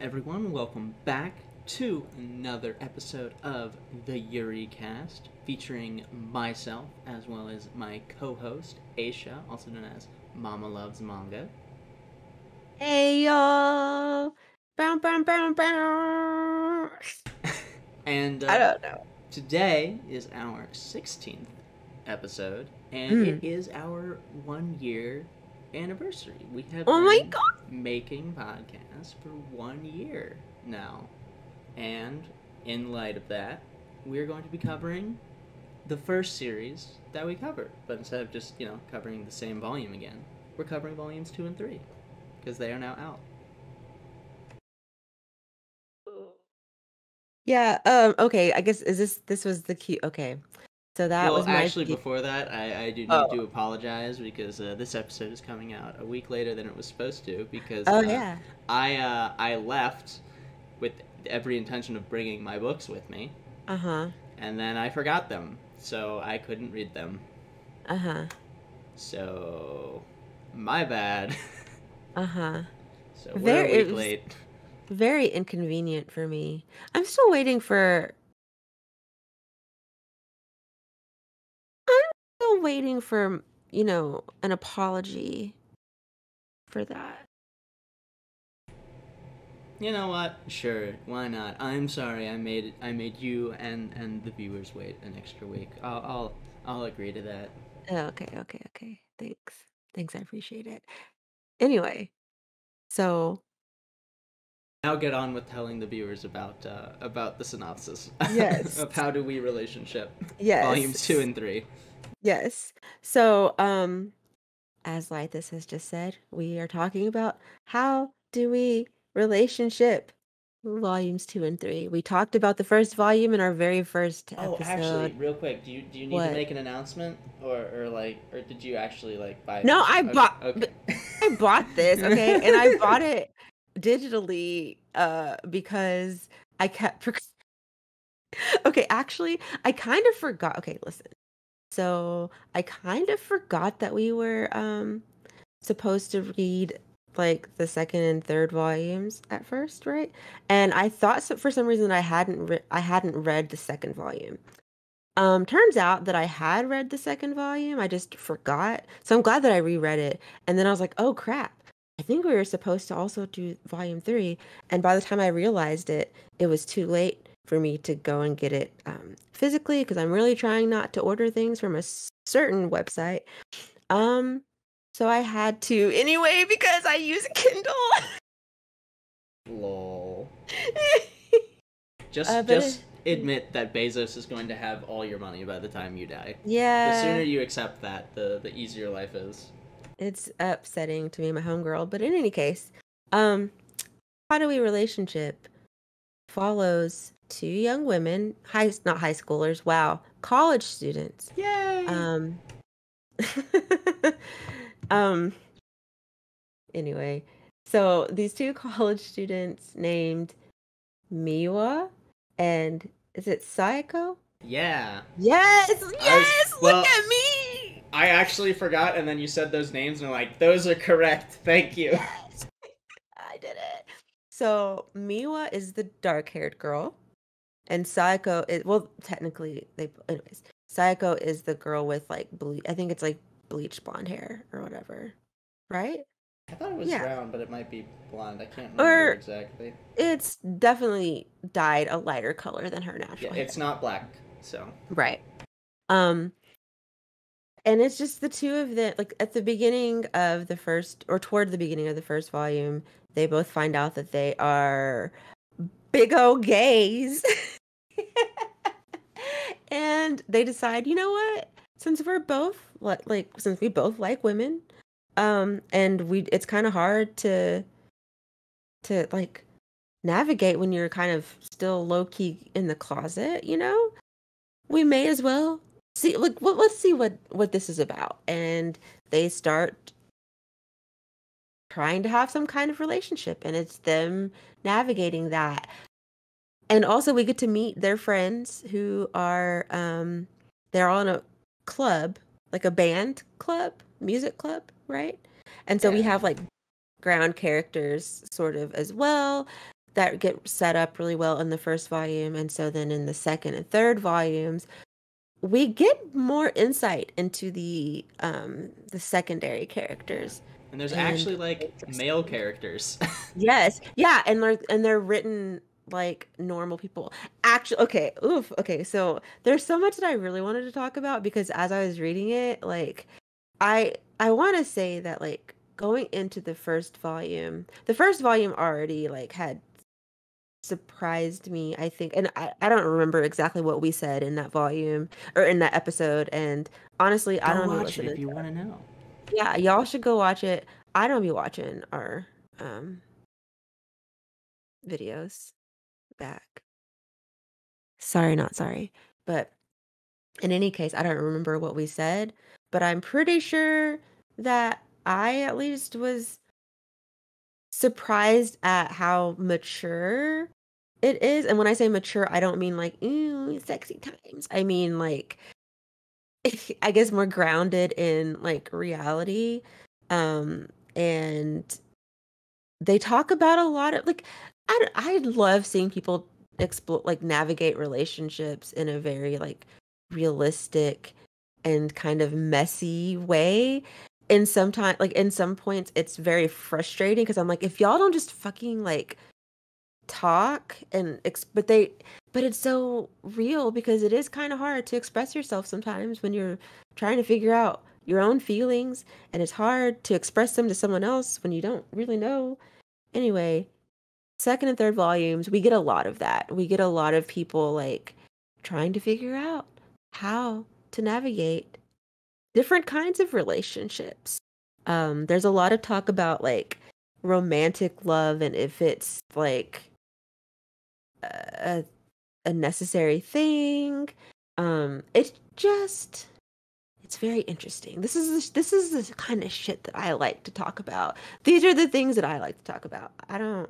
everyone. Welcome back to another episode of the Yuricast, featuring myself as well as my co-host, Aisha, also known as Mama Loves Manga. Hey y'all! Bow, bow, bow, bow. And I don't know. today is our 16th episode, and it is our 1 year anniversary. We have been making podcasts for 1 year now. And in light of that, we're going to be covering the first series that we covered. But instead of just, covering the same volume again, we're covering volumes 2 and 3 because they are now out. Yeah, okay, I guess this was the key. Okay. So that was my actually, before that, I do need to apologize because this episode is coming out a week later than it was supposed to because I left with every intention of bringing my books with me. And then I forgot them, so I couldn't read them. So, my bad. So we're a week late. Very inconvenient for me. I'm still waiting for an apology for that. You know what? Sure, why not? I'm sorry. I made you and the viewers wait an extra week. I'll agree to that. Okay. Thanks, I appreciate it. Anyway, so now get on with telling the viewers about the synopsis. Yes. Of How Do We Relationship. Yes. Volumes 2 and 3. Yes. So, as Laethas has just said, we are talking about How Do We Relationship, volumes 2 and 3. We talked about the first volume in our very first episode. Oh, actually, real quick, do you need to make an announcement, or did you actually buy? No, I bought. Okay. I bought this, okay, and I bought it digitally because I kept. Okay, actually, I kind of forgot. Okay, listen. So I kind of forgot that we were supposed to read the second and third volumes at first, right? And I thought for some reason I hadn't read the second volume. Turns out that I had read the second volume. I just forgot. So I'm glad that I reread it. And then I was like, oh crap. I think we were supposed to also do volume 3. And by the time I realized it, it was too late for me to go and get it physically because I'm really trying not to order things from a certain website. So I had to anyway because I use a Kindle. Lol. Just admit that Bezos is going to have all your money by the time you die. Yeah. The sooner you accept that, the easier life is. It's upsetting to me, my homegirl. But in any case, How Do We Relationship follows two young women, not high schoolers, wow, college students. Yay! Anyway, so these two college students named Miwa and is it Sayako? Yeah. Yes! Look at me! I actually forgot, and then you said those names, and I'm like, those are correct. Thank you. Yes. I did it. So Miwa is the dark-haired girl, and Sayako is, well, technically, anyways, Sayako is the girl with I think it's bleached blonde hair or whatever, right? I thought it was brown, but it might be blonde. I can't remember exactly. It's definitely dyed a lighter color than her natural hair. It's not black, so. Right. And it's just the two of them, at the beginning of the first, or toward the beginning of the first volume, they both find out that they are big old gays. And they decide, you know what? Since we're both since we both like women, and it's kind of hard to navigate when you're kind of still low key in the closet, we may as well see. Let's see what this is about. And they start trying to have some kind of relationship, and it's them navigating that. And also we get to meet their friends who are they're all in a club, like a band club, music club, right? And so we have ground characters sort of as well that get set up really well in the first volume, and so then in the second and third volumes, we get more insight into the secondary characters. And there's actually like male characters. Yes. Yeah, and they're written like normal people. Actually, okay. So there's so much that I really wanted to talk about because as I was reading it, like I want to say that like going into the first volume already like had surprised me, I think. And I don't remember exactly what we said in that volume or in that episode. And honestly, I don't watch it if you want to know. Yeah, y'all should go watch it. I don't be watching our videos back. Sorry, not sorry. But in any case, I don't remember what we said, but I'm pretty sure that I at least was surprised at how mature it is. And when I say mature, I don't mean like, ooh, sexy times. I mean like I guess more grounded in like reality. And they talk about a lot of like I love seeing people explore like navigate relationships in a very like realistic and kind of messy way. And sometimes like in some points it's very frustrating because I'm like if y'all don't just fucking like talk and but it's so real because it is kind of hard to express yourself sometimes when you're trying to figure out your own feelings, and it's hard to express them to someone else when you don't really know. Anyway, second and third volumes, we get a lot of that. We get a lot of people like trying to figure out how to navigate different kinds of relationships. There's a lot of talk about like romantic love and if it's like a necessary thing. It's very interesting. This is the kind of shit that I like to talk about. These are the things that I like to talk about. I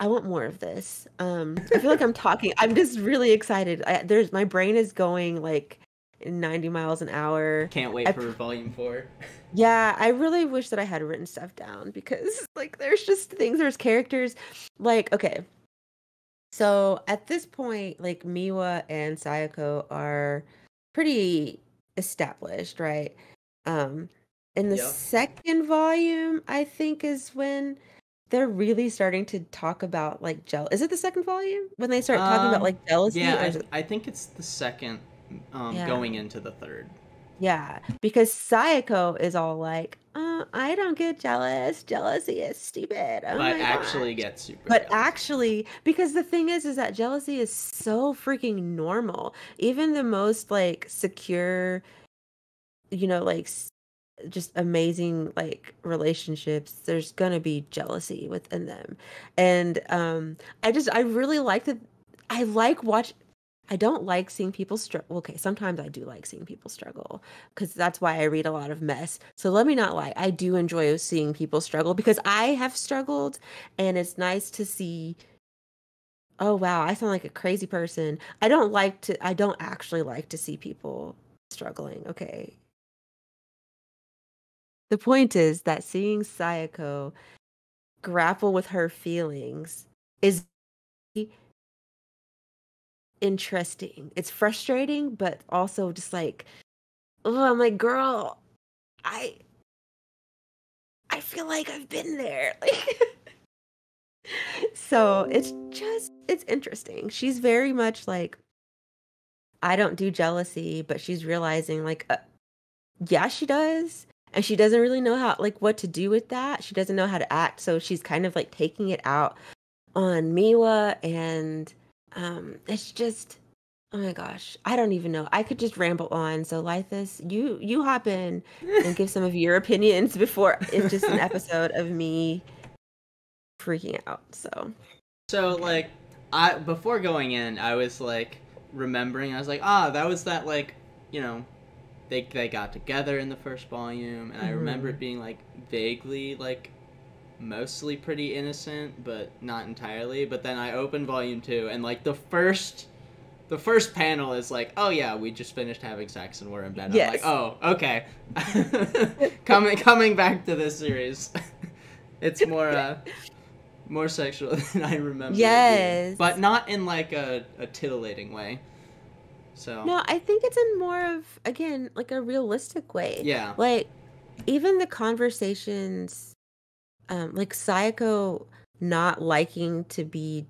want more of this. I feel like I'm talking. I'm just really excited. My brain is going like 90 miles an hour. Can't wait for volume 4. Yeah, I really wish that I had written stuff down because like there's just things, there's characters like okay. So at this point, like Miwa and Sayako are pretty established, right? In the second volume, I think is when they're really starting to talk about like Is it the second volume when they start talking about like jealousy? Yeah, I think it's the second, going into the third. Yeah, because Sayako is all like, I don't get jealous. Jealousy is stupid. Oh but my actually gosh. gets super But jealous. actually, because the thing is that jealousy is so freaking normal. Even the most like secure, like just amazing like relationships, there's gonna be jealousy within them. And I really like that. I don't like seeing people struggle. Okay, sometimes I do like seeing people struggle because that's why I read a lot of mess. So let me not lie. I do enjoy seeing people struggle because I have struggled, and it's nice to see. Oh wow, I sound like a crazy person. I don't actually like to see people struggling. Okay. The point is that seeing Sayako grapple with her feelings is interesting. It's frustrating, but also just like, oh, I'm like, girl, I feel like I've been there. Like, so it's interesting. She's very much like, I don't do jealousy, but she's realizing like, yeah, she does. And she doesn't really know what to do with that. She doesn't know how to act. So she's kind of like taking it out on Miwa, and it's just, oh my gosh, I don't even know. I could just ramble on. So Laethas, you hop in and give some of your opinions before it's just an episode of me freaking out. So like before going in, I was like remembering. I was like, that was that like, they got together in the first volume, and I remember it being like vaguely like mostly pretty innocent, but not entirely. But then I opened volume 2, and like the first panel is like, oh yeah, we just finished having sex and we're in bed. Yes. I'm like, oh, okay. coming back to this series. It's more More sexual than I remember it being. Yes. But not in like a titillating way. So No, I think it's in more of, again, like a realistic way. yeah. Like, even the conversations, like Sayako not liking to be,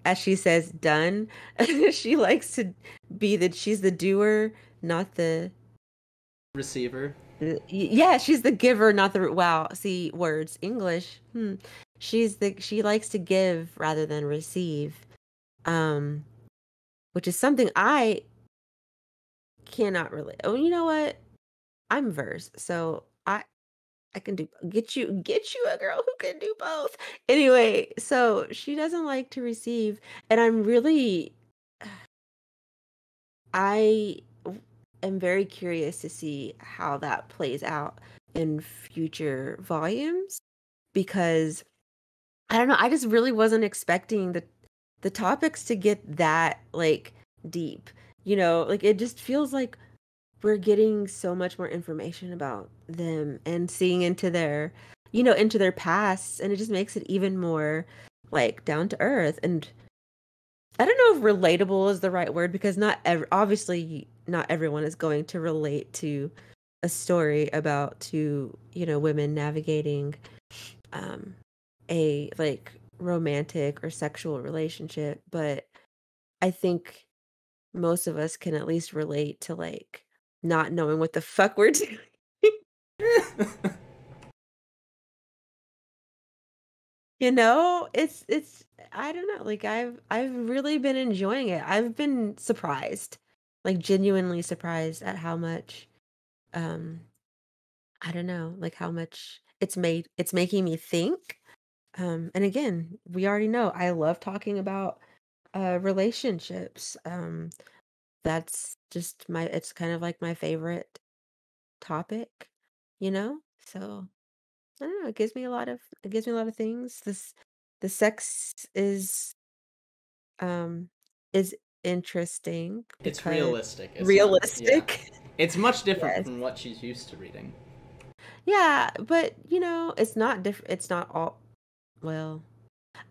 as she says, done. She likes to be she's the doer, not the Receiver. yeah, she's the giver, not the wow. See, words, English. She likes to give rather than receive. Which is something I cannot relate. Oh, you know what? I'm verse, so I can get you a girl who can do both. Anyway, so she doesn't like to receive, and I am very curious to see how that plays out in future volumes because I don't know, I just really wasn't expecting the topics to get that like deep. Like it just feels like we're getting so much more information about them and seeing into their pasts, and it just makes it even more like down to earth. And I don't know if relatable is the right word because obviously not everyone is going to relate to a story about women navigating um a like romantic or sexual relationship, but I think most of us can at least relate to like not knowing what the fuck we're doing. It's I don't know, like I've really been enjoying it. I've been surprised, like genuinely surprised at how much um I don't know, like how much it's making me think. And again, we already know I love talking about relationships. That's just it's kind of like my favorite topic, you know? So I don't know, it gives me a lot of things. The sex um is interesting It's because realistic. It's not. Yeah. realistic. It's much different Yes. from what she's used to reading. Yeah, but it's not different. It's not all, well,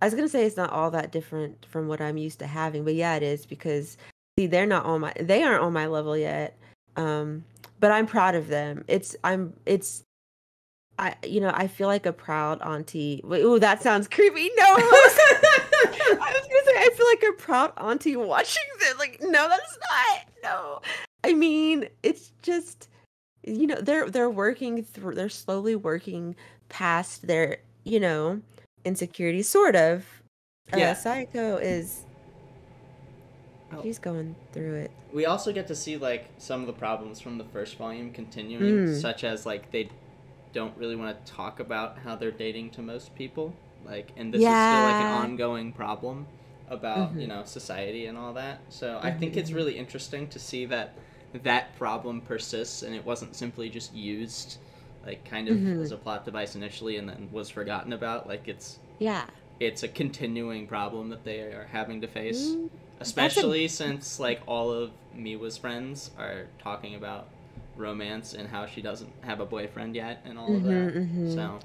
I was gonna say it's not all that different from what I'm used to having, but yeah, it is because see, they aren't on my level yet. Um, but I'm proud of them. I feel like a proud auntie. Ooh, that sounds creepy. No, I was gonna say I feel like a proud auntie watching this. Like, no, that's not. No, I mean, it's just they're slowly working past their insecurities, sort of. Yeah. Sayako is Oh. she's going through it. We also get to see like some of the problems from the first volume continuing, Mm. such as like they don't really want to talk about how they're dating to most people. Like, and this is still like an Yeah. ongoing problem about Mm-hmm. society and all that. So I think it's Mm-hmm. really interesting to see that that problem persists and it wasn't simply just used like kind of Mm-hmm. as a plot device initially and then was forgotten about. Like Yeah. it's a continuing problem that they are having to face, Mm, that's a especially since like all of Miwa's friends are talking about romance and how she doesn't have a boyfriend yet and all of mm-hmm, that. mm-hmm. So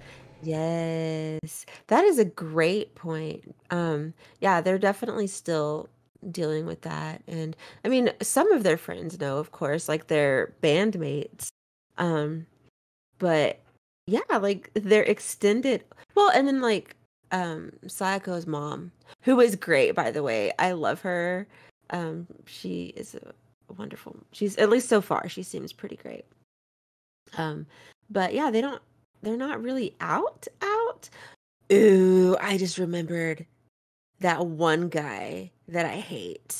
Yes. That is a great point. Yeah, they're definitely still dealing with that. And I mean, some of their friends know, of course, like their bandmates. Um, but yeah, like their extended well, and then like Sayako's mom, who is great, by the way. I love her. She is a wonderful. She's at least so far, she seems pretty great. Um, but yeah, they're not really out. Ooh, I just remembered that one guy that I hate.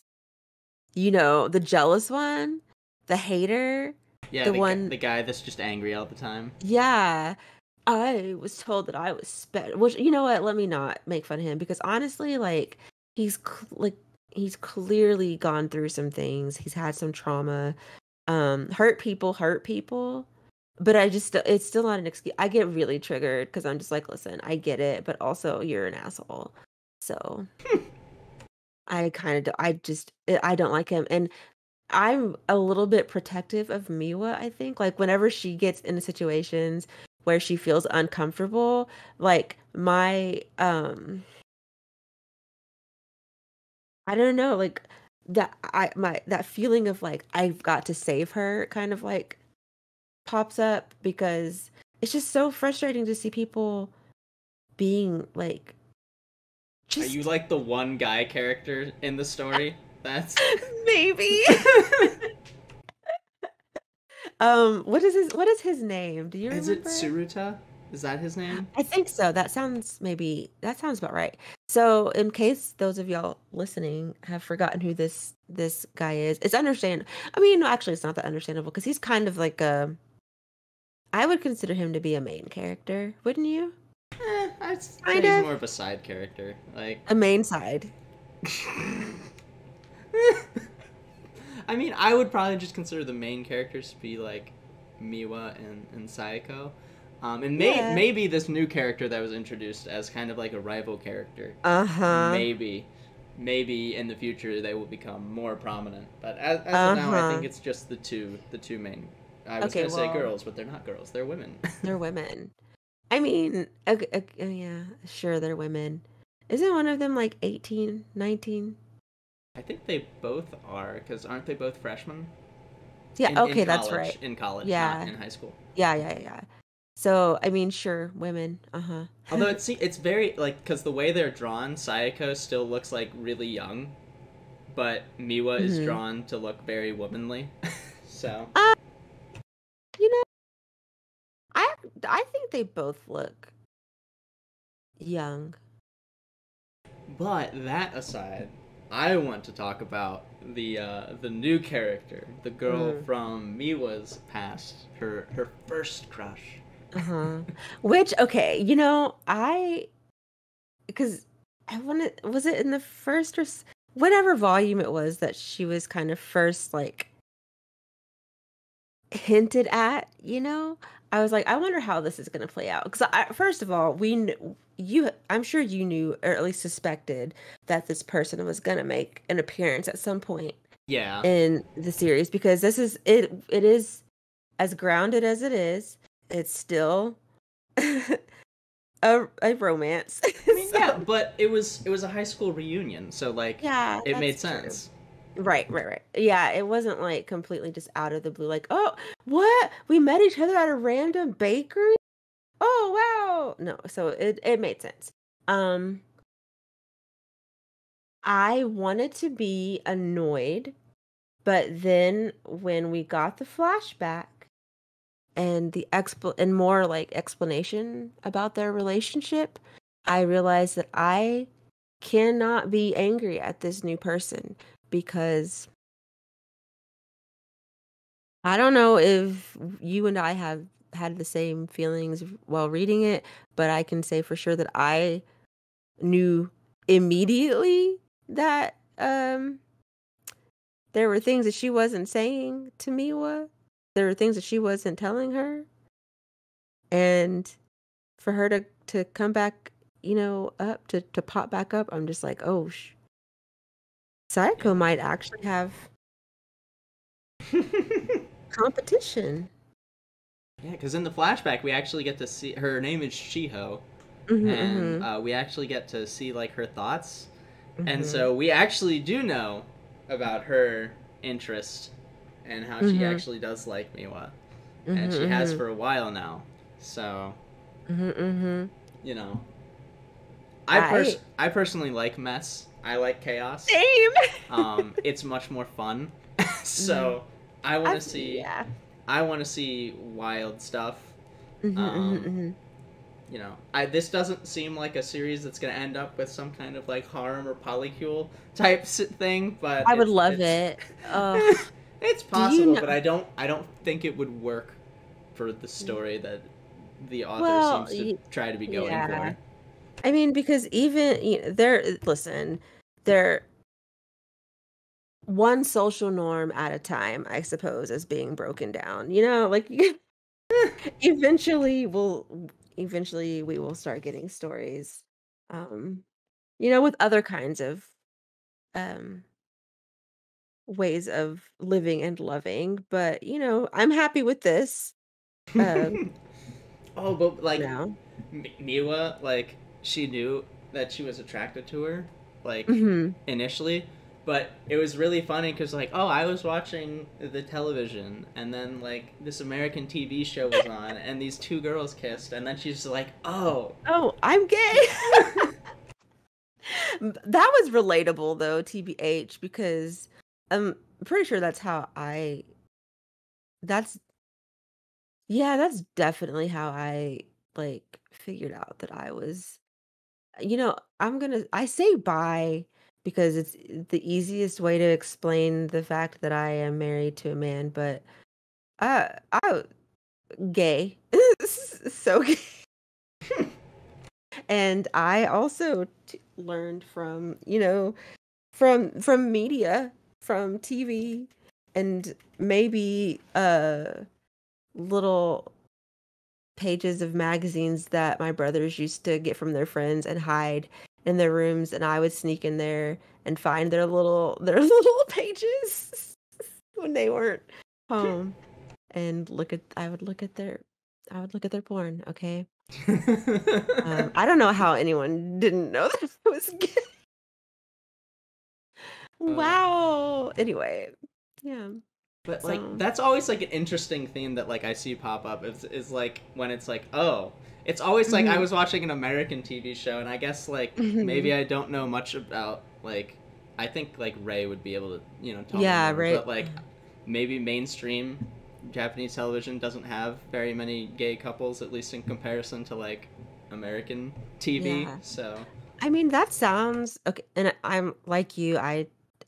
The jealous one, the hater, yeah, the one, the guy that's just angry all the time. yeah. I was told that I was which you know what? Let me not make fun of him because honestly, like he's clearly gone through some things. He's had some trauma. Hurt people. But it's still not an excuse. I get really triggered because I'm just like, listen, I get it, but also you're an asshole. So I kind of, I don't like him. And I'm a little bit protective of Miwa, I think. Like whenever she gets into situations where she feels uncomfortable, like my I don't know, like that feeling of like I've got to save her kind of like pops up because it's just so frustrating to see people being like Are you just like the one guy character in the story? That's maybe. What is his name? Do you Is it remember? Tsuruta? Is that his name? I think so. That sounds about right. So, in case those of y'all listening have forgotten who this guy is, it's understand. I mean, no, actually, it's not that understandable because he's kind of like a. I would consider him to be a main character, wouldn't you? I'd Kind say he's of more of a side character. Like, a main side. I mean, I would probably just consider the main characters to be like Miwa and Sayako. And Yeah. maybe this new character that was introduced as kind of like a rival character. Uh-huh. Maybe. Maybe in the future they will become more prominent. But as of now, I think Uh-huh. it's just the two main. I was Okay, gonna say well, girls, but they're not girls. They're women. they're women. I mean, okay, okay, yeah, sure, they're women. Isn't one of them like 18, 19? I think they both are, because aren't they both freshmen Yeah, in okay, that's right. college? In college, not Yeah. in high school. Yeah. So, I mean, sure, women. Uh-huh. Although it's very like because the way they're drawn, Sayako still looks like really young, but Miwa is hmm drawn to look very womanly. So, Uh, you know, I I think they both look young. but that aside, I want to talk about the new character, the girl Mm. from Miwa's past, her first crush. Uh-huh. Which, okay, because I wanted, was it in the first whatever volume it was that she was kind of first like hinted at, I was like, I wonder how this is going to play out. Because first of all, I'm sure you knew, or at least suspected, that this person was going to make an appearance at some point Yeah. in the series because this is it. It is as grounded as it is. It's still a romance. I mean, yeah, So but it was a high school reunion, so like yeah, it made that's true. sense. Right. Yeah, it wasn't like completely just out of the blue, like, oh, what? We met each other at a random bakery? Oh, wow. No, so it made sense. Um, I wanted to be annoyed, but then when we got the flashback and the and more like explanation about their relationship, I realized that I cannot be angry at this new person because I don't know if you and I have had the same feelings while reading it, but I can say for sure that I knew immediately that there were things that she wasn't saying to Miwa. There were things that she wasn't telling her. And for her to come back, up to pop back up, I'm just like, oh, Psycho Yeah. might actually have competition. Yeah, because in the flashback we actually get to see her name is Shiho, hmm and hmm we actually get to see like her thoughts, and hmm so we actually do know about her interest and how she hmm actually does like Miwa, and she has hmm for a while now. So hmm you know, I I personally like mess. I like chaos. same. It's much more fun. hmm So I want to see Yeah. I want to see wild stuff. hmm hmm Um, hmm this doesn't seem like a series that's going to end up with some kind of like harem or polycule type thing, but I would it's love it's it. Ugh. it's Do you possible, know? but I don't think it would work for the story that the author Well, seems to try to be going yeah. for. I mean, because even listen, they're one social norm at a time, I suppose, is being broken down. Like eventually eventually we will start getting stories, um, with other kinds of um ways of living and loving. But I'm happy with this. Um, Oh, but like No. Miwa, like she knew that she was attracted to her, like Mm-hmm. initially, but it was really funny because like, oh, I was watching the television and then like this American TV show was on and these two girls kissed and then she's like, oh. Oh, I'm gay. That was relatable though, TBH, because I'm pretty sure that's how I that's yeah, that's definitely how I like figured out that I was, I say bi because it's the easiest way to explain the fact that I am married to a man, but I gay. So gay. And I also learned from, from media, from TV, and maybe little pages of magazines that my brothers used to get from their friends and hide in their rooms, and I would sneak in there and find their little pages when they weren't home and I would look at their porn, okay? I don't know how anyone didn't know that I was gay. uh, Wow. Anyway, yeah. But like So, that's always like an interesting theme that like I see pop up is like when it's like, oh, it's always like I mhm, was watching an American TV show and I guess like maybe mhm. I don't know much about like I think like Ray would be able to, tell me Yeah, more, right. but like maybe mainstream Japanese television doesn't have very many gay couples at least in comparison to like American TV. Yeah. So, I mean, that sounds okay. And I'm like you, I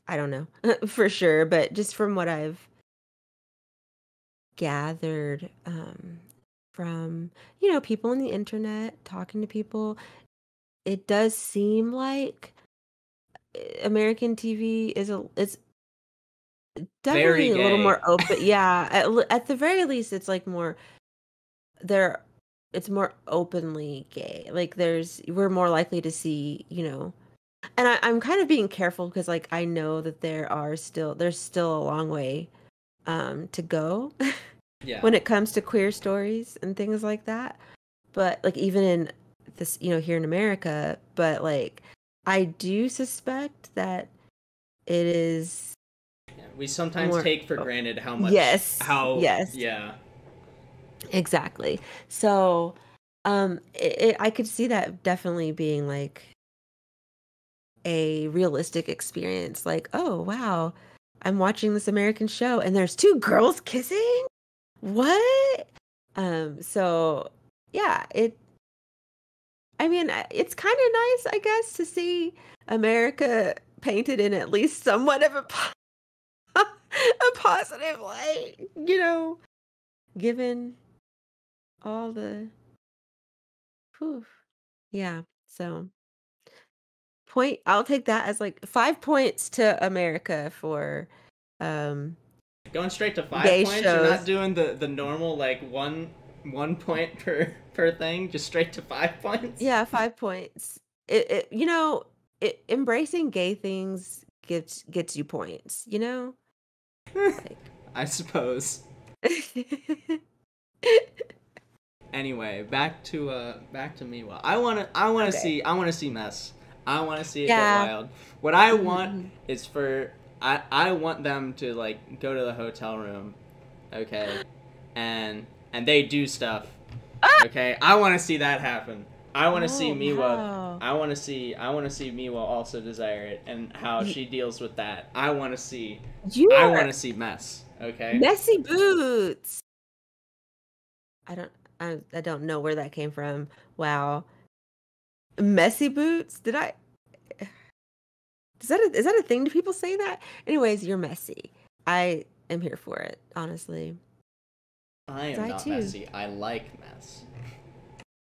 don't know for sure, but just from what I've gathered from, people on the internet, talking to people, it does seem like American TV it's very definitely a little gay. more open. Yeah, at the very least, it's like more there. It's more openly gay. Like we're more likely to see, and I'm kind of being careful because like I know that there's still a long way to go Yeah. when it comes to queer stories and things like that. But like even in this, here in America, but like I do suspect that it is Yeah, we sometimes more. take for granted Yes, how, yes, yeah. exactly. So, I could see that definitely being like a realistic experience. Like, oh wow, I'm watching this American show and there's two girls kissing. What? So yeah, I mean, it's kind of nice, I guess, to see America painted in at least somewhat of a positive light, given all the, whew, yeah. So I'll take that as like 5 points to America for um Going straight to five gay points. You're not shows. doing the normal like one point per thing. Just straight to 5 points. Yeah, 5 points. Embracing gay things gets you points, Like I suppose. Anyway, back to Miwa. Okay. I wanna see mess. I wanna see it get Yeah. wild. What I Mhm, want mhm. is for I want them to like go to the hotel room, okay, and they do stuff. Ah! Okay, I want to see that happen. I want to see Oh, Miwa. wow. I want to see Miwa also desire it and how Y- she deals with that. I want to see. You I are want to see mess. Okay. messy boots. I don't I don't know where that came from. Wow. Messy boots? Did I is that a thing? Do people say that? Anyways, you're messy. I am here for it, honestly. I 'Cause am I not too. messy. I like mess.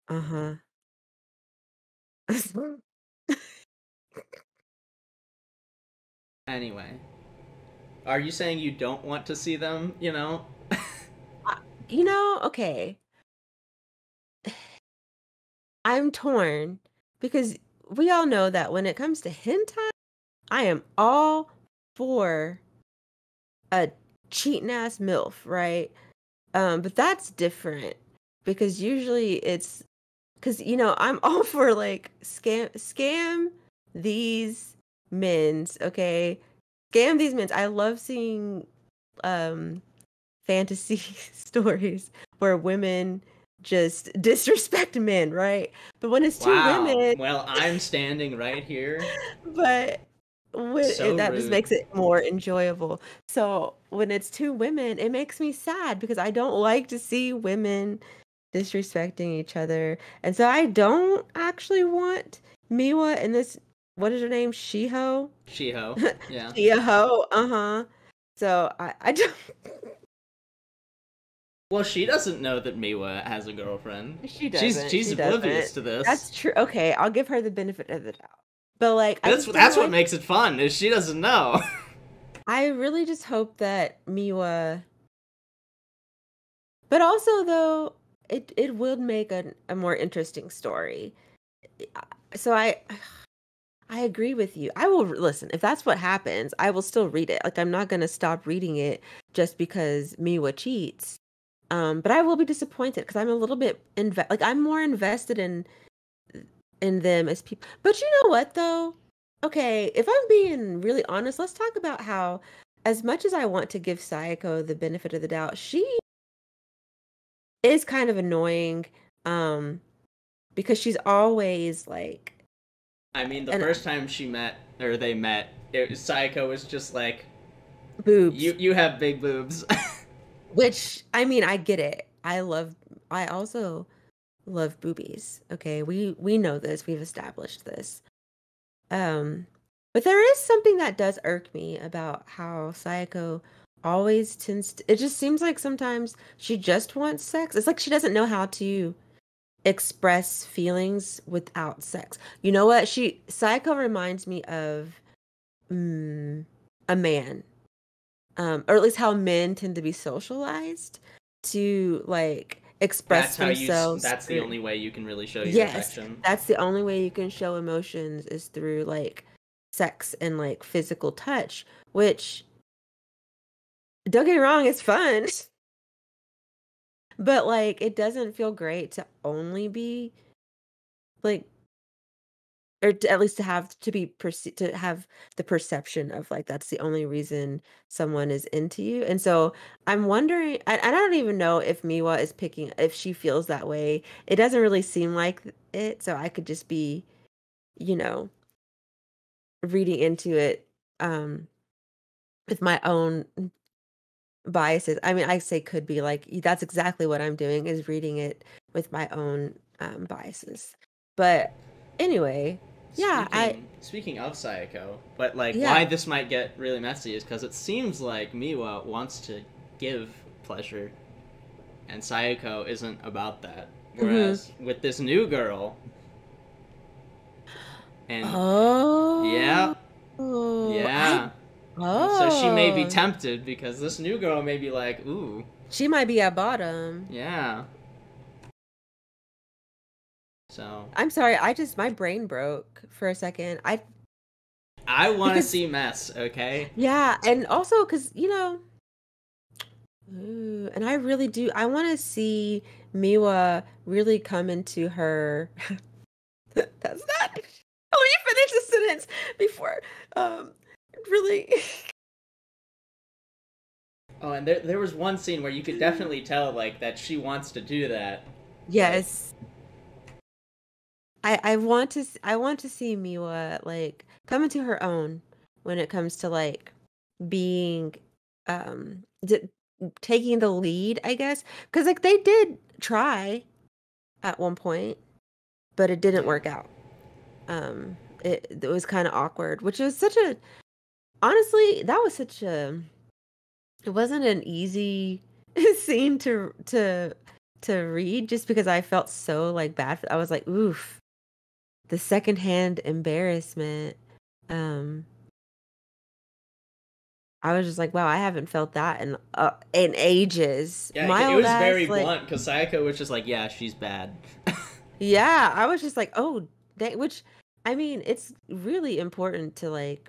Uh-huh. Anyway, are you saying you don't want to see them? Uh, okay. I'm torn because we all know that when it comes to hentai, I am all for a cheating ass MILF, right? But that's different. because usually it's because I'm all for like scam these men's, okay? Scam these men's. I love seeing fantasy stories where women just disrespect men, right? But when it's two Wow. women, Well, I'm standing right here. but So that just rude. makes it more enjoyable. So when it's two women, it makes me sad because I don't like to see women disrespecting each other. And so I don't actually want Miwa and this, what is her name? Shiho? Shiho. Yeah. Shiho, uh-huh. So I don't. Well, she doesn't know that Miwa has a girlfriend. She She's doesn't. she's She oblivious doesn't. to this. That's true. Okay, I'll give her the benefit of the doubt. But like, I That's just don't that's what like. makes it fun. Is she doesn't know. I really just hope that Miwa. But also, though, it would make a more interesting story. So I agree with you. I will listen. If that's what happens, I will still read it. Like I'm not gonna stop reading it just because Miwa cheats. But I will be disappointed because I'm a little bit like I'm more invested in them as people. But you know what though? Okay, if I'm being really honest, let's talk about how as much as I want to give Sayako the benefit of the doubt, she is kind of annoying because she's always like I mean, the and first time they met, Sayako was just like, boobs, "You have big boobs." which I mean, I get it. I also love boobies. Okay, we know this. We've established this. Um, but there is something that does irk me about how Sayako always tends to, it just seems like sometimes she just wants sex. It's like she doesn't know how to express feelings without sex. You know what? Sayako reminds me of a man. Or at least how men tend to be socialized to like express themselves That's the through. only way you can really show your Yes, affection. that's the only way you can show emotions is through like sex and like physical touch, which don't get me wrong, it's fun. But like it doesn't feel great to only be like or to, at least to have to be to have the perception of like that's the only reason someone is into you. And so I'm wondering I don't even know if Miwa is picking if she feels that way. It doesn't really seem like it, so I could just be, you know, reading into it with my own biases. I mean, I say could be like that's exactly what I'm doing is reading it with my own biases. But anyway, yeah, Speaking of Sayako, but like why yeah. this might get really messy is because it seems like Miwa wants to give pleasure, and Sayako isn't about that. Mhm. Whereas with this new girl, and Oh, yeah, I yeah, and so she may be oh, tempted because this new girl may be like, ooh, she might be at bottom. yeah. So I'm sorry, I just my brain broke for a second. I want to Because see mess, okay? yeah, and also because and I really do. I want to see Miwa really come into her. That's not. Let me finish the sentence before. Really. Oh, and there was one scene where you could definitely tell like that she wants to do that, but Yes, I want to see Miwa like come into her own when it comes to like being d taking the lead, I guess, because like they did try at one point, but it didn't yeah. work out. It was kind of awkward, which was such a honestly, that was such a it wasn't an easy scene to read just because I felt so like bad. I was like, oof, the secondhand embarrassment. Um, I was just like, wow, I haven't felt that in ages. Yeah, My it old was ass, very like, blunt because Sayako was just like, yeah, she's bad. yeah, I was just like, oh, which I mean, it's really important to like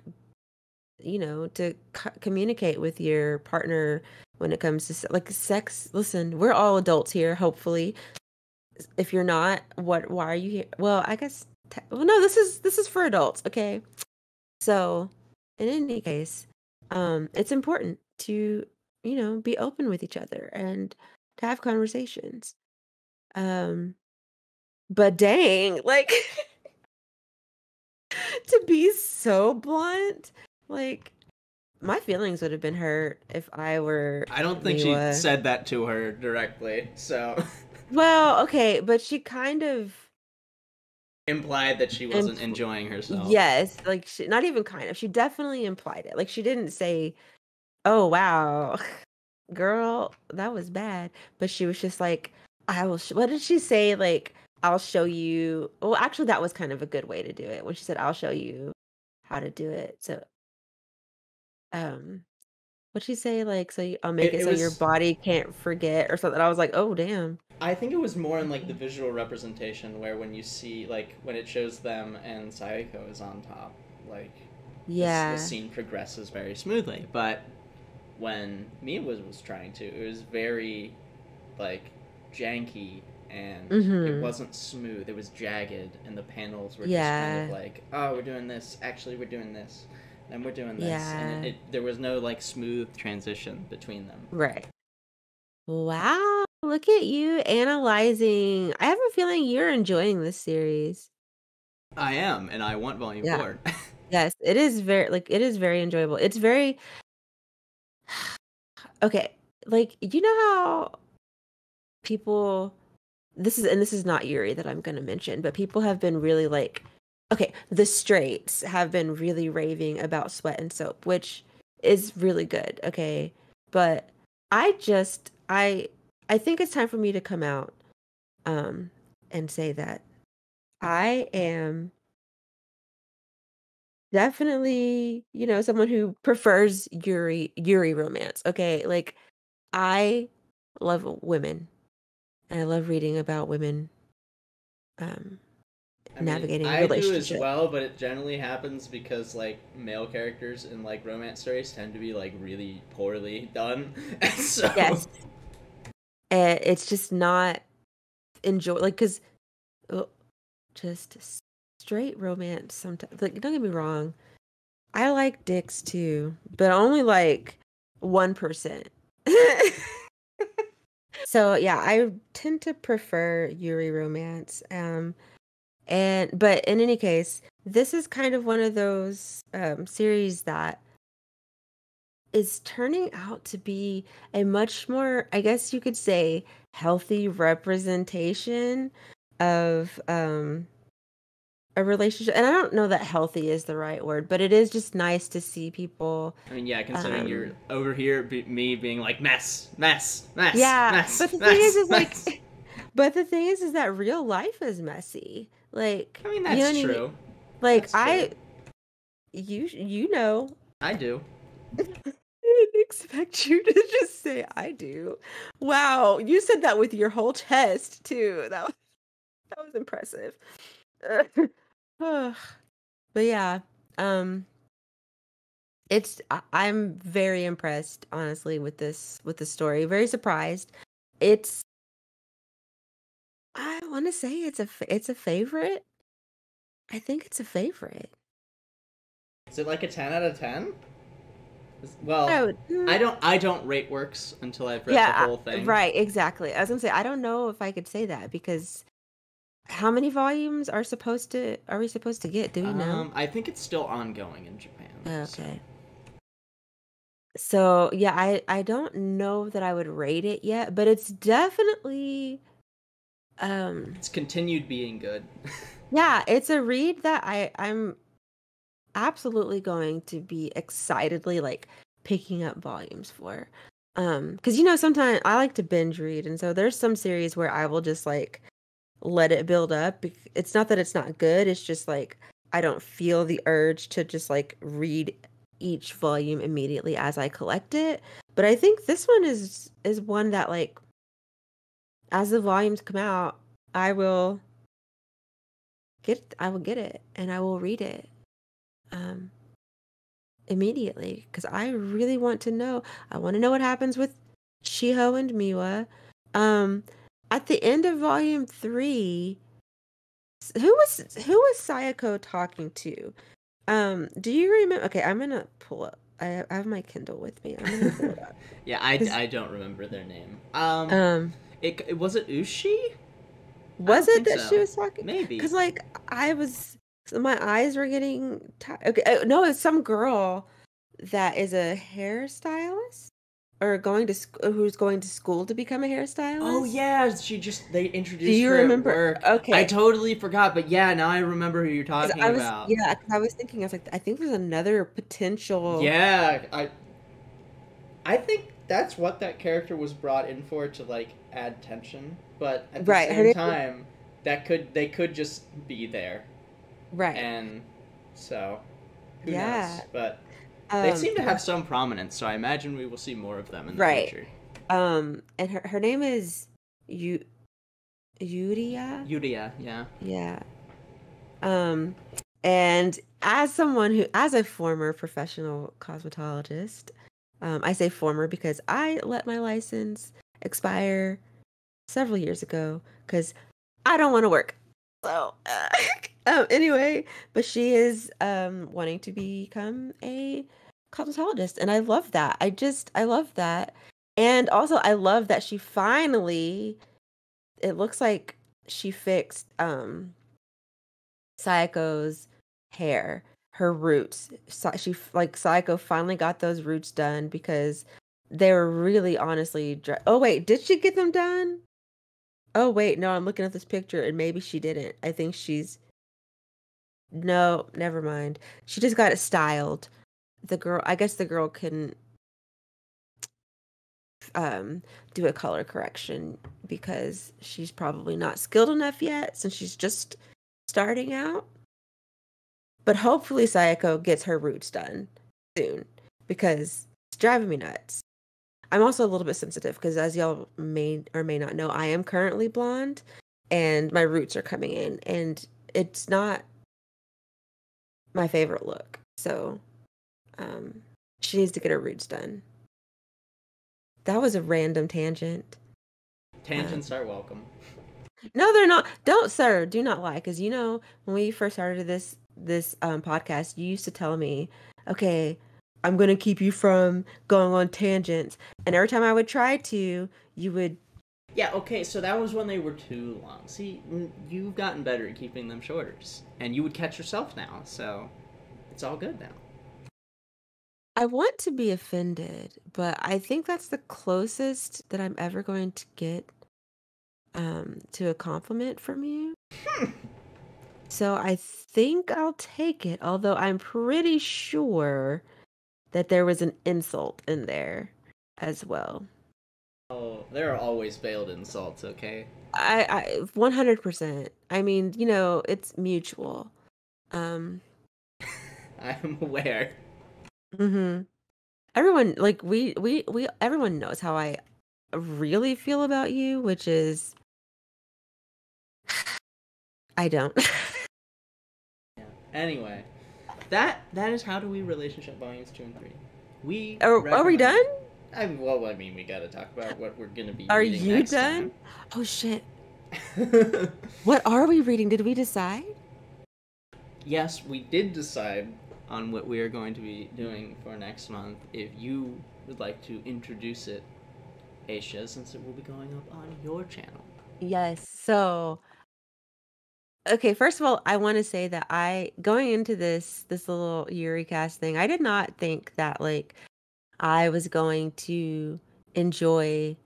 to communicate with your partner when it comes to like sex. Listen, we're all adults here, hopefully. if you're not, why are you here? Well, I guess well, no, this is for adults, okay? So, in any case, it's important to, be open with each other and to have conversations. Um, but dang, like to be so blunt, like my feelings would have been hurt if I were I don't think she Miwa. said that to her directly, so Well, okay, but she kind of implied that she wasn't impl- enjoying herself. yes, like not even kind of. She definitely implied it. Like she didn't say, "Oh wow, girl, that was bad," but she was just like, "I will." What did she say? Like, "I'll show you." Well, actually, that was kind of a good way to do it when she said, "I'll show you how to do it." So, um, what'd she say? Like, I'll make it It so your was. body can't forget or something. I was like, "Oh damn." I think it was more in like the visual representation where when you see like when it shows them and Sayako is on top, like the Yeah. scene progresses very smoothly. But when Mia was trying to, it was very like janky and it Mm-hmm. wasn't smooth. It was jagged, and the panels were just kind of Yeah. like, oh, we're doing this. Actually, we're doing this, and we're doing this, and Yeah. there was no like smooth transition between them. Right. Wow. Look at you analyzing. I have a feeling you're enjoying this series. I am, and I want Volume Yeah. 4. Yes, it is it is very enjoyable. It's very okay. Like, you know how people this is not Yuri that I'm going to mention, but people have been really like okay, the straights have been really raving about Sweat and Soap, which is really good, okay? But I think it's time for me to come out um and say that I am definitely, someone who prefers Yuri romance. Okay, like I love women and I love reading about women um I mean, navigating I do as relationships. well, but it generally happens because like male characters in like romance stories tend to be like really poorly done, and so Yes, and it's just not enjoy like cuz just straight romance sometimes. Like don't get me wrong, I like dicks too, but only like 1%. So yeah, I tend to prefer Yuri romance. And but in any case, this is kind of one of those series that is turning out to be a much more, I guess you could say, healthy representation of a relationship. And I don't know that healthy is the right word, but it is just nice to see people. I mean, yeah, considering you're Um, over here, me being like mess, mess, mess, yeah, mess, but the thing mess, is like, mess. but the thing is that real life is messy. Like, I mean, you know that's what I mean? true. Like That's true. you know, I do. I didn't expect you to just say I do. Wow, you said that with your whole chest too. That was impressive. Ugh. But yeah, um, I'm very impressed, honestly, with this story. Very surprised. It's I want to say it's a favorite. I think it's a favorite. Is it like a 10 out of 10? Well, I would, I don't rate works until I've read the yeah, whole thing. right, exactly. I was gonna say I don't know if I could say that because how many volumes are we supposed to get? Do we know? I think it's still ongoing in Japan. So Okay. So, yeah, I don't know that I would rate it yet, but it's definitely um it's continued being good. yeah, it's a read that I'm absolutely going to be excitedly like picking up volumes for. Because sometimes I like to binge read, and so there's some series where I will just like let it build up. It's not that it's not good, it's just like I don't feel the urge to just like read each volume immediately as I collect it. But I think this one is one that like as the volumes come out, I will I will get it and I will read it um immediately because I really want to know. I want to know what happens with Shiho and Miwa. Um at the end of volume 3, who was Sayako talking to? Do you remember? Okay, I'm gonna pull up. I have my Kindle with me. I'm gonna pull it up. Yeah, I don't remember their name. Um, It was it Ushi? I was don't it think that she so. was talking? Maybe. Because like so my eyes were getting tired. Okay, no, it's some girl that is a hairstylist or who's going to school to become a Oh hairstylist. yeah, they Do introduced you her at remember? work. I Okay, totally forgot, but yeah, now I remember who you're because talking about. I was thinking, I was like, I think there's another potential. Yeah, I think that's what that character was brought in for, to like add tension, but at the Right, her same name is time, they could just be there, right. and so who Yeah. knows? But they seem to Yeah, have some prominence, so I imagine we will see more of them in the right. future. And her name is Yu Yuria. Yuria, yeah. Yeah. Um, and as a former professional cosmetologist, I say former because I let my license expire several years ago because I don't want to work. So, anyway, but she is wanting to become a cosmetologist, and I love that. I love that. And also I love that she finally, it looks like she fixed Sayako's hair, her roots. Sayako finally got those roots done because they were really honestly Oh wait, did she get them done? Oh wait, no, I'm looking at this picture and maybe she didn't. I think she's no, never mind. She just got it styled. I guess the girl can um do a color correction because she's probably not skilled enough yet since she's just starting out. But hopefully Sayako gets her roots done soon because it's driving me nuts. I'm also a little bit sensitive because, as y'all may or may not know, I am currently blonde and my roots are coming in, and it's not my favorite look. So, um, she needs to get her roots done. That was a random tangent. Tangents are welcome. No, they're not. Don't, sir, do not lie. Because when we first started this podcast, you used to tell me, okay, I'm gonna keep you from going on tangents, and every time I would try to, you would. Yeah, okay, so that was when they were too long. See, you've gotten better at keeping them shorter, and you would catch yourself now, so it's all good now. I want to be offended, but I think that's the closest that I'm ever going to get to a compliment from you. So I think I'll take it, although I'm pretty sure that there was an insult in there as well. Oh, there are always veiled insults, okay? I 100%. I mean, it's mutual. Um, I'm aware. mhm. Everyone like we everyone knows how I really feel about you, which is I don't. Yeah. Anyway, that is How Do We Relationship Volumes 2 and 3. We Are we recommend. done? I mean, we gotta talk about what we're gonna be Are reading you next done? time. Oh shit. What are we reading? Did we decide? Yes, we did decide on what we are going to be doing for next month. If you would like to introduce it, Aisha, since it will be going up on your channel. Yes. So, okay, first of all, I want to say that going into this little Yuricast thing, I did not think that like I was going to enjoy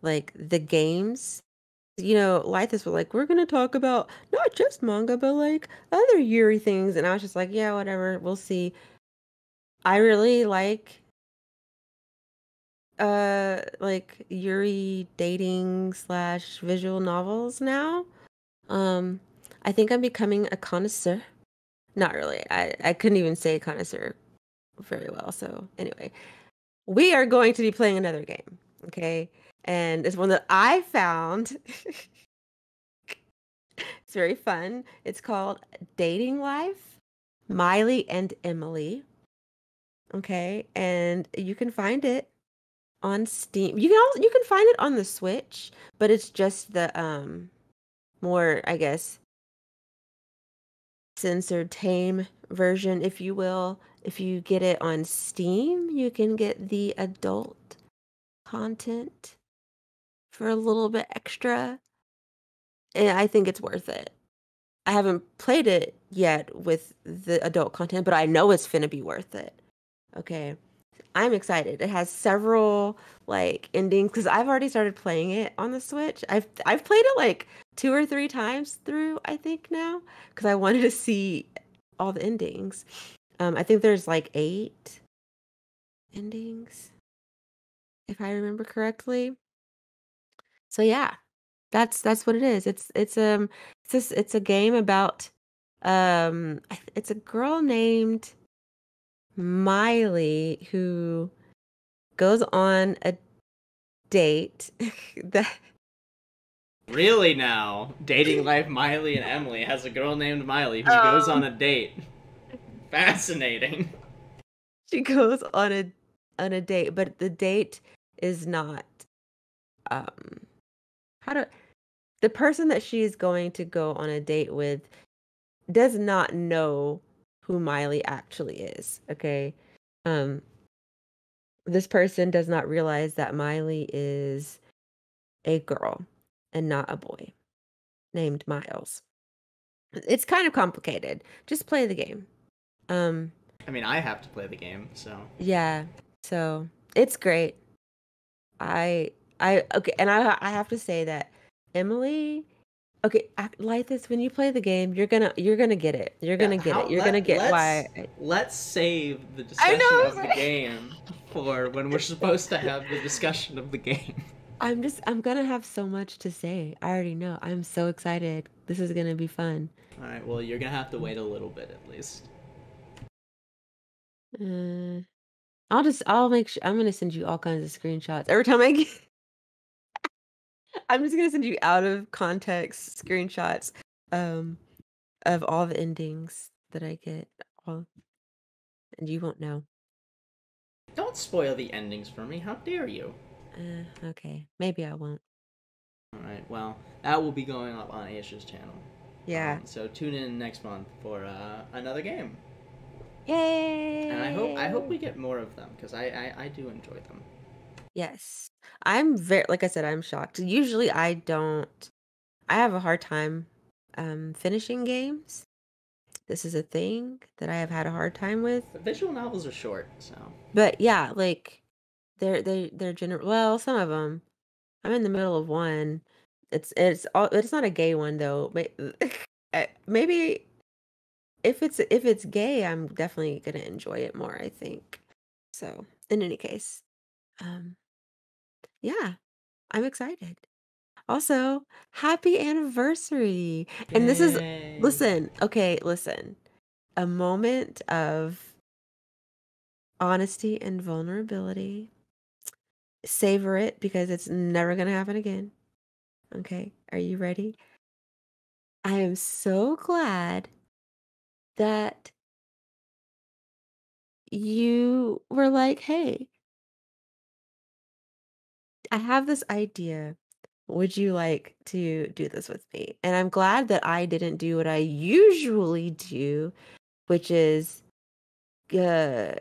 like the games. Laethas was like, we're gonna talk about not just manga, but like other Yuri things, and I was just like, yeah, whatever, we'll see. I really like Yuri dating / visual novels now. Um, I think I'm becoming a connoisseur. Not really. I couldn't even say connoisseur very well. So anyway, we are going to be playing another game. Okay. And it's one that I found. It's very fun. It's called Dating Life, Miley and Emily. Okay. And you can find it on Steam. You can find it on the Switch, but it's just the more, I guess, censored tame version, if you will. If you get it on Steam, you can get the adult content for a little bit extra. And I think it's worth it. I haven't played it yet with the adult content, but I know it's finna be worth it. Okay. I'm excited. It has several like endings because I've already started playing it on the Switch. I've played it like 2 or 3 times through, I think now, because I wanted to see all the endings. I think there's like 8 endings, if I remember correctly. So yeah, that's what it is. It's a game about it's a girl named Miley who goes on a date that Really now? Dating life Miley and Emily has a girl named Miley who goes on a date. Fascinating. she goes on a date, but the date is not um how do the person that she is going to go on a date with does not know who Miley actually is, okay? Um this person does not realize that Miley is a girl and not a boy named Miles. It's kind of complicated. Just play the game. Um, I mean, I have to play the game, so. yeah. So it's great. I okay, and I have to say that Emily, okay, Laethas, when you play the game, you're gonna get it. You're gonna get it. You're gonna get why. Let's save the I discussion know. of the game for when we're supposed to have the discussion of the game. I'm gonna have so much to say. I already know. I'm so excited. This is gonna be fun. All right. Well, you're gonna have to wait a little bit at least. Uh, I'll make sure I'm gonna send you all kinds of screenshots every time I get. I'm just gonna send you out of context screenshots um of all the endings that I get. All and you won't know. Don't spoil the endings for me. How dare you? Okay. Maybe I won't. All right. Well, that will be going up on Aisha's channel. Yeah. So tune in next month for another game. Yay! And I hope we get more of them because I do enjoy them. Yes. I'm very like I said, I'm shocked. Usually I have a hard time finishing games. This is a thing that I have had a hard time with. The visual novels are short, so. But yeah, like they're general. Well, some of them. I'm in the middle of one. It's not a gay one though. Maybe if it's gay, I'm definitely gonna enjoy it more, I think. So in any case, um, yeah, I'm excited. Also, happy anniversary! And this is Yay. listen, a moment of honesty and vulnerability. Savor it because it's never gonna happen again. Okay, are you ready? I am so glad that you were like, "Hey, I have this idea. Would you like to do this with me?" And I'm glad that I didn't do what I usually do, which is uh,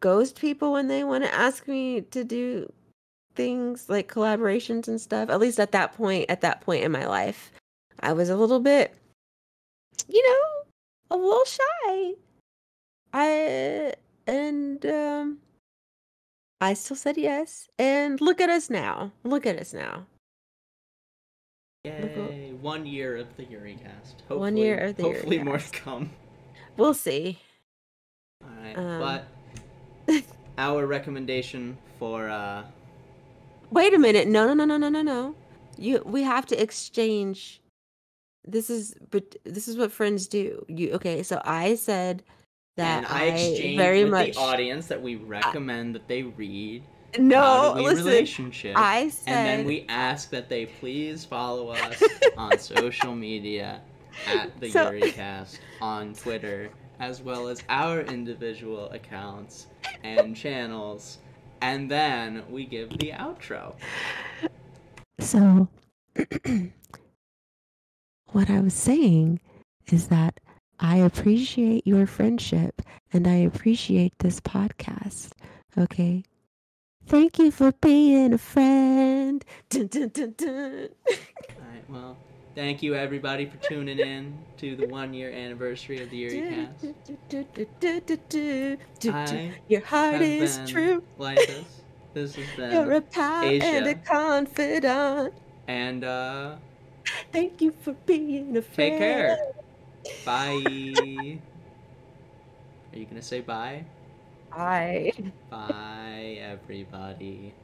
ghost people when they want to ask me to do things like collaborations and stuff. At least at that point in my life, I was a little bit, a little shy. I and I still said yes. And look at us now. Look at us now. Yay! 1 year of the Yuricast. 1 year of the hopefully Yuricast. more to come. We'll see. All right, but our recommendation for Wait a minute. No. We have to exchange. This is what friends do. Okay, so I said that and I exchanged very with much the audience that we recommend that they read no, How Do We listen. Relationship, I said, and then we ask that they please follow us on social media at the Yuricast on Twitter, as well as our individual accounts and channels And then we give the outro. So, what I was saying is that I appreciate your friendship and I appreciate this podcast. Okay? Thank you for being a friend. Dun, dun, dun, dun. All right, well, thank you everybody for tuning in to the 1-year anniversary of the Yuricast. Your heart is true. Laethas. This has been You're a pal Asia. and a confidant. And thank you for being a friend. Take care. Bye. Are you gonna say bye? Bye. Bye, everybody.